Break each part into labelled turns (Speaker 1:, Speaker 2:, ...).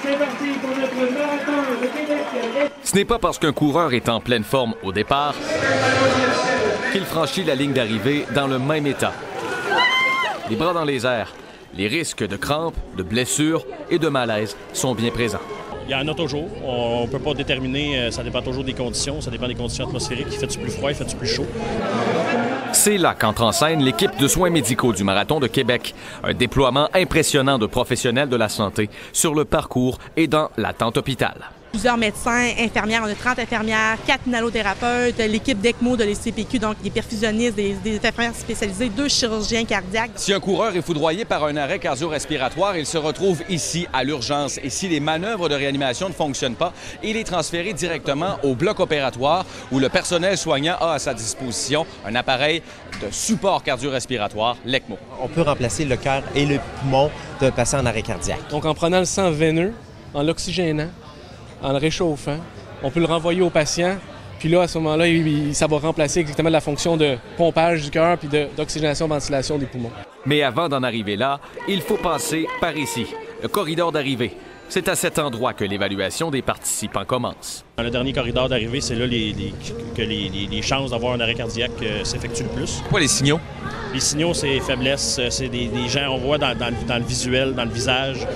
Speaker 1: C'est parti pour notre marathon de Québec.
Speaker 2: Ce n'est pas parce qu'un coureur est en pleine forme au départ qu'il franchit la ligne d'arrivée dans le même état. Les bras dans les airs, les risques de crampes, de blessures et de malaise sont bien présents.
Speaker 3: Il y en a toujours. On ne peut pas déterminer, ça dépend toujours des conditions. Ça dépend des conditions atmosphériques. Il fait-tu plus froid, il fait-tu plus chaud?
Speaker 2: C'est là qu'entre en scène l'équipe de soins médicaux du Marathon de Québec. Un déploiement impressionnant de professionnels de la santé sur le parcours et dans l'attente hôpital.
Speaker 4: Plusieurs médecins, infirmières, on a 30 infirmières, 4 inhalothérapeutes, l'équipe d'ECMO de l'SCPQ, donc des perfusionnistes, des infirmières spécialisées, 2 chirurgiens cardiaques.
Speaker 5: Si un coureur est foudroyé par un arrêt cardio-respiratoire, il se retrouve ici à l'urgence. Et si les manœuvres de réanimation ne fonctionnent pas, il est transféré directement au bloc opératoire où le personnel soignant a à sa disposition un appareil de support cardio-respiratoire, l'ECMO.
Speaker 6: On peut remplacer le cœur et le poumon d'un patient en arrêt cardiaque.
Speaker 7: Donc en prenant le sang veineux, en l'oxygénant, en le réchauffant, on peut le renvoyer au patient, puis là, à ce moment-là, ça va remplacer exactement la fonction de pompage du cœur puis d'oxygénation-ventilation des poumons.
Speaker 2: Mais avant d'en arriver là, il faut passer par ici, le corridor d'arrivée. C'est à cet endroit que l'évaluation des participants commence.
Speaker 3: Dans le dernier corridor d'arrivée, c'est là que les chances d'avoir un arrêt cardiaque s'effectuent le plus.
Speaker 5: Quoi les signaux?
Speaker 3: Les signaux, c'est faiblesse, c'est des gens, on voit dans le visuel, dans le visage.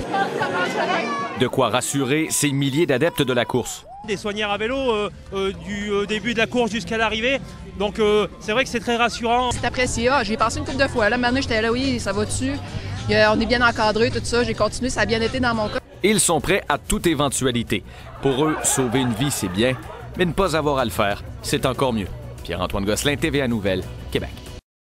Speaker 2: De quoi rassurer ces milliers d'adeptes de la course.
Speaker 8: Des soigneurs à vélo du début de la course jusqu'à l'arrivée. Donc c'est vrai que c'est très rassurant.
Speaker 9: C'est apprécié. J'ai passé une couple de fois. Là, maintenant, j'étais là, oui, ça va dessus. On est bien encadré, tout ça. J'ai continué, ça a bien été dans mon cas.
Speaker 2: Ils sont prêts à toute éventualité. Pour eux, sauver une vie, c'est bien, mais ne pas avoir à le faire, c'est encore mieux. Pierre-Antoine Gosselin, TVA Nouvelles, Québec.